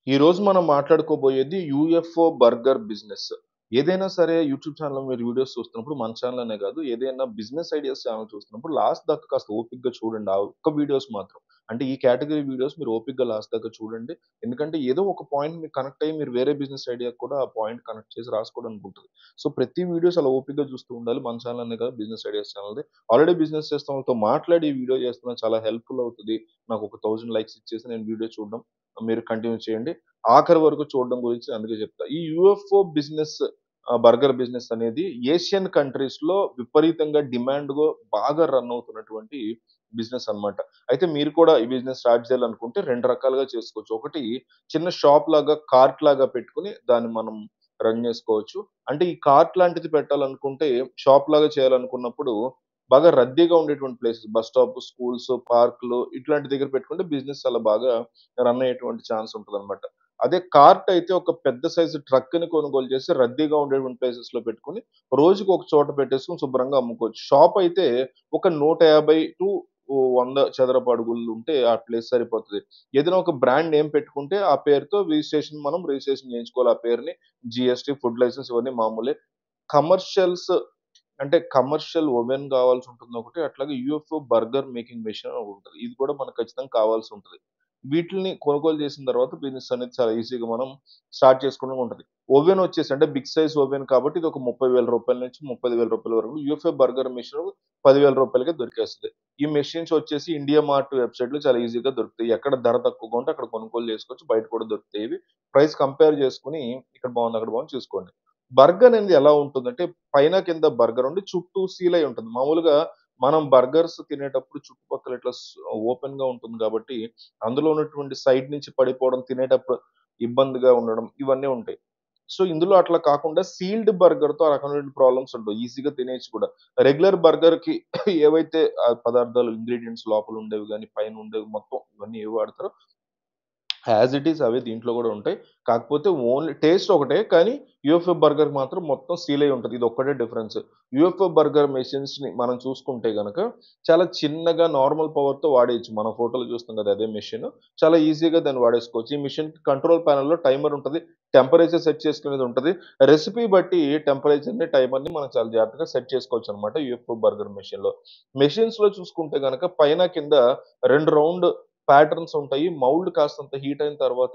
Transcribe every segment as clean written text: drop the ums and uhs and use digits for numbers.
ఈరోజు మనం మాట్లాడుకోబోయేది UFO burger business. ఏదైనా సరే యూట్యూబ్ ఛానెల్‌లో మీరు వీడియోస్ చూస్తున్నప్పుడు మన ఛానెల్ అనే కాదు. ఏదైనా బిజినెస్ ఐడియాస్ ఛానెల్ చూస్తున్నప్పుడు లాస్ట్ దాకా కాస్త ఓపికగా చూడండి. ఆ ఒక్క వీడియోస్ మాత్రం. అంటే ఈ కేటగరీ వీడియోస్ మీరు ఓపికగా లాస్ట్ దాకా చూడండి. ఎందుకంటే ఏదో ఒక పాయింట్ మీకు కనెక్ట్ అయ్యి మీరు వేరే బిజినెస్ ఐడియాకి కూడా ఆ పాయింట్ కనెక్ట్ చేసి రాసుకోవడానికి ఉంటది. సో, ప్రతి వీడియోస్ అలా ఓపికగా చూస్తూ ఉండాలి. మన ఛానెల్ అనే కాదు బిజినెస్ ఐడియాస్ ఛానెల్‌ది. ఆల్రెడీ బిజినెస్ చేస్తున్న వాళ్ళతో మాట్లాడి ఈ వీడియో చేస్తున్నా చాలా హెల్ప్‌ఫుల్ అవుతది. నాకు ఒక 1000 లైక్స్ ఇచ్చేసి నేను వీడియో చూడడం మీరు కంటిన్యూ చేయండి. ఆఖరి వరకు చూడడం గురించి అందుకే చెప్తా. ఈ యూఎఫ్ఓ బిజినెస్ బర్గర్ బిజినెస్ అనేది ఏషియన్ కంట్రీస్‌లో విపరీతంగా డిమాండ్‌గా బాగా రన్ అవుతున్నటువంటి బిజినెస్ అన్నమాట. అయితే మీరు కూడా ఈ బిజినెస్ స్టార్ట్ చేయాలనుకుంటే 2 రకాలుగా చేసుకోవచ్చు. ఒకటి చిన్న షాప్ లాగా, కార్ట్ లాగా పెట్టుకొని దాన్ని మనం రన్ చేసుకోవచ్చు. అంటే ఈ కార్ట్ లాంటిది పెట్టాలనుకుంటే షాప్ లాగా చేయాలనుకున్నప్పుడు బాగా రద్దీగా ఉండేటువంటి ప్లేసెస్ బస్ స్టాప్, స్కూల్స్, పార్క్‌లు ఇట్లాంటి దగ్గర పెట్టుకుంటే బిజినెస్ చాలా బాగా రన్ అయ్యేటువంటి ఛాన్స్ ఉంటదన్నమాట. అదే కార్ట్ అయితే ఒక పెద్ద సైజు ట్రక్‌ని కొనుగోలు చేసి రద్దీగా ఉండేటువంటి ప్లేసెస్‌లో పెట్టుకొని, రోజుకి ఒక చోట పెట్టేసుకొని శుభ్రంగా అమ్ముకోవచ్చు. షాప్ అయితే ఒక 150-100 చదరపు అడుగులు ఉంటే ఆ ప్లేస్ సరిపోతది. ఏదైనా ఒక బ్రాండ్ నేమ్ పెట్టుకుంటే ఆ పేరుతో మనం రిజిస్ట్రేషన్ చేయించుకోవాలి ఆ పేరుని. జీఎస్టీ, ఫుడ్ లైసెన్స్ ఇవన్నీ మామూలే. కమర్షియల్స్ అంటే కమర్షియల్ ఓవెన్ కావాల్సుంటుంది ఒకటి. అట్లాగే యూఎఫ్ఓ బర్గర్ మేకింగ్ మెషిన్ అని ఒకటుంటది. ఇది కూడా మనకు ఖచ్చితంగా కావాల్సుంటది. వీటిల్ని కొనుగోలు చేసిన తర్వాత బిజినెస్ అనేది చాలా ఈజీగా మనం స్టార్ట్ చేసుకోవడం ఉంటది. ఓవెన్ వచ్చేసి అంటే బిగ్ సైజ్ ఓవెన్ కాబట్టి ఇది ఒక రూ. 30,000 నుంచి రూ. 30,000 వరకు యూఎఫ్ఓ బర్గర్ మెషిన్ రూ. 10,000కే దొరికేస్తది. ఈ మెషిన్స్ వచ్చేసి ఇండియా మార్ట్ వెబ్‌సైట్‌లో చాలా ఈజీగా దొరుకుతాయి. ఎక్కడ ధర తక్కువగా ఉంటే అక్కడ కొనుగోలు చేసుకోవచ్చు. బయట కూడా దొరుకుతాయి ఇవి. ప్రైస్ కంపేర్ చేసుకొని ఇక్కడ బాగుంది, అక్కడ బాగుంది చూసుకోండి. బర్గర్ అనేది ఎలా ఉంటుందంటే పైన కింద బర్గర్ ఉండి చుట్టూ సీల్ అయ్యి ఉంటుంది. మామూలుగా మనం బర్గర్స్ తినేటప్పుడు చుట్టుపక్కల ఇట్లా ఓపెన్‌గా ఉంటుంది కాబట్టి అందులో ఉన్నటువంటి సైడ్ నుంచి పడిపోవడం, తినేటప్పుడు ఇబ్బందిగా ఉండడం ఇవన్నీ ఉంటాయి. సో, ఇందులో అట్లా కాకుండా సీల్డ్ బర్గర్‌తో ఆ రకమైన ప్రాబ్లమ్స్ ఉండవు. ఈజీగా తినేయొచ్చు కూడా. రెగ్యులర్ బర్గర్‌కి ఏవైతే పదార్థాలు ఇంగ్రీడియెంట్స్ లోపల ఉండేవి గాని, పైన ఉండేవి మొత్తం ఇవన్నీ ఏవి వాడతారో యాజ్ ఇట్ ఈజ్ అవే దీంట్లో గూడా ఉంటాయి. కాకపోతే ఓన్లీ టేస్ట్ ఒకటే. కానీ యూఎఫ్ఓ బర్గర్ మాత్రం మొత్తం సీల్ అయ్యి ఉంటది. ఇదొక్కటే డిఫరెన్స్. యూఎఫ్ఓ బర్గర్ మెషిన్స్‌ని మనం చూసుకుంటే గనక చాలా చిన్నగా నార్మల్ పవర్‌తో వాడేయొచ్చు. మనం ఫోటోలో చూస్తాం కదా! అదే మెషిన్. చాలా ఈజీగా దాన్ని వాడేసుకోవచ్చు. ఈ మెషిన్‌కి కంట్రోల్ ప్యానెల్‌లో టైమర్ ఉంటది. టెంపరేచర్ సెట్ చేసుకునేది ఉంటది. రెసిపీ బట్టి టెంపరేచర్‌ని, టైమర్‌ని మనం చాలా జాగ్రత్తగా సెట్ చేసుకోవచ్చనమాట యూఎఫ్ఓ బర్గర్ మెషిన్‌లో. మెషిన్స్‌లో చూసుకుంటే గనక పైన, కింద 2 రౌండ్ ప్యాటర్న్స్ ఉంటాయి. మౌల్డ్ కాస్తంత హీట్ అయిన తర్వాత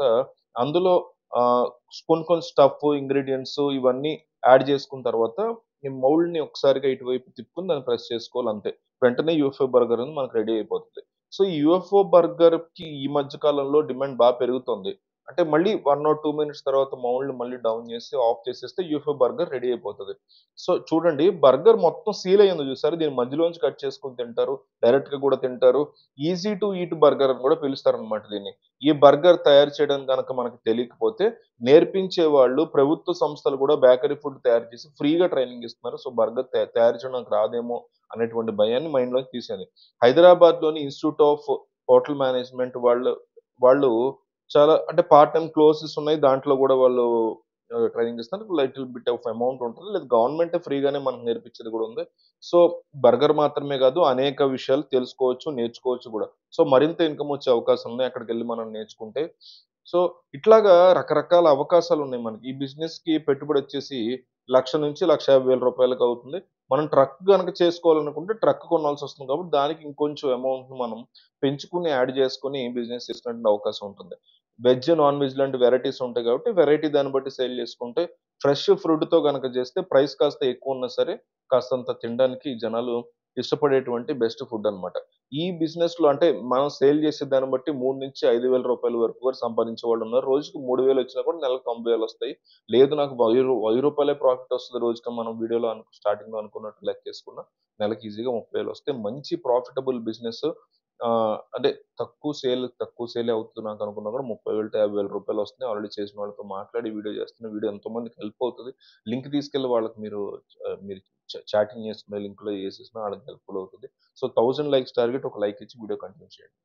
అందులో ఆహ్, కొన్ని కొన్ని స్టఫ్, ఇంగ్రీడియెంట్స్ ఇవన్నీ యాడ్ చేసుకున్న తర్వాత ఈ మౌల్డ్‌ని ఒకసారిగా ఇటువైపు తిప్పుకొని దాన్ని ప్రెస్ చేసుకోవాలి అంతే. వెంటనే యూఎఫ్ఓ బర్గర్ అనేది మనకు రెడీ అయిపోతది. సో, ఈ యూఎఫ్ఓ బర్గర్‌కి ఈ మధ్య కాలంలో డిమాండ్ పెరుగుతుంది. అంటే మళ్ళీ 1 ఆర్ 2 మినిట్స్ తర్వాత మౌల్డ్ మళ్ళీ డౌన్ చేసి ఆఫ్ చేసేస్తే యూఎఫ్ఓ బర్గర్ రెడీ అయిపోతది. సో, చూడండి బర్గర్ మొత్తం సీల్ అయ్యింది చూసారా? దీని మధ్యలోంచి కట్ చేసుకొని తింటారు. డైరెక్ట్‌గా కూడా తింటారు. ఈజీ టు ఈట్ బర్గర్ అని కూడా పిలుస్తారనమాట దీన్ని. ఈ బర్గర్ తయారు చేయడం గనక మనకు తెలియకపోతే నేర్పించే వాళ్ళు ప్రభుత్వ సంస్థలు కూడా బేకరీ ఫుడ్ తయారు చేసి ఫ్రీగా ట్రైనింగ్ ఇస్తున్నారు. సో, బర్గర్ తయారు చేయడం నాకు రాదేమో అనేటువంటి భయాన్ని మైండ్‌లోంచి తీసేయండి. హైదరాబాద్‌లోని ఇన్‌స్టిట్యూట్ ఆఫ్ హోటల్ మేనేజ్‌మెంట్ వాళ్ళు చాలా అంటే పార్ట్ టైమ్ కోర్సెస్ ఉన్నాయి. దాంట్లో గూడా వాళ్ళు ట్రైనింగ్ ఇస్తున్నారు. లిటిల్ బిట్ ఆఫ్ అమౌంట్ ఉంటది. లేదా గవర్నమెంటే ఫ్రీగానే మనకు నేర్పించేది గూడా ఉంది. సో, బర్గర్ మాత్రమే గాదు అనేక విషయాలు తెలుసుకోవచ్చు, నేర్చుకోవచ్చు గూడా. సో, మరింత ఇన్‌కమ్ వచ్చే అవకాశాలున్నాయి అక్కడికెళ్లి మనం నేర్చుకుంటే. సో, ఇట్లాగా రకరకాల అవకాశాలున్నాయి మనకి. ఈ బిజినెస్‌కి పెట్టుబడొచ్చేసి 1,00,000-1,50,000 అవుతుంది. మనం ట్రక్ గనక చేసుకోవాలనుకుంటే ట్రక్ కొనాల్సొస్తుంది కాబట్టి దానికి ఇంకొంచెం అమౌంట్‌ని మనం పెంచుకొని యాడ్ చేసుకొని బిజినెస్ చేసుకునే అవకాశం ఉంటుంది. వెజ్, నాన్ వెజ్ లాంటి వేరైటీస్ ఉంటాయి కాబట్టి వేరైటీ దాన్ని బట్టి సేల్ చేసుకుంటే ఫ్రెష్ ఫ్రూట్‌తో గనక చేస్తే ప్రైస్ కాస్త ఎక్కువున్నా సరే కాస్తంత తినడానికి జనాలు ఇష్టపడేటువంటి బెస్ట్ ఫుడ్ అన్నమాట. ఈ బిజినెస్‌లో అంటే మనం సేల్ చేసే దాన్ని బట్టి 3,000-5,000 వరకు కూడా సంపాదించే వాళ్ళున్నారు. రోజుకి 3,000 వచ్చినా కూడా నెలకు 90,000 వస్తాయి. లేదు నాకు రూ. 1000 ప్రాఫిట్ వస్తది రోజుకి మనం వీడియోలో స్టార్టింగ్‌లో అనుకున్నట్టు లెక్కేసుకున్న నెలకి ఈజీగా 30,000 వస్తాయి. మంచి ప్రాఫిటబుల్ బిజినెస్. అంటే తక్కువ సేలే అవుతది నాకనుకున్నా కూడా 30,000-50,000 వస్తున్నాయి. ఆల్రెడీ చేసిన వాళ్ళతో మాట్లాడి వీడియో చేస్తున్నా. వీడియో ఎంతోమందికి హెల్ప్ అవుతది. లింక్ తీసుకెళ్ళి వాళ్ళకి మీరు చాటింగ్ చేసుకునే లింక్‌లో ఏసేసినా ఆళ్ళకి హెల్ప్‌ఫుల్ అవుతది. సో, 1000 లైక్స్ టార్గెట్ ఒక లైక్ ఇచ్చి వీడియో కంటిన్యూ చేయండి.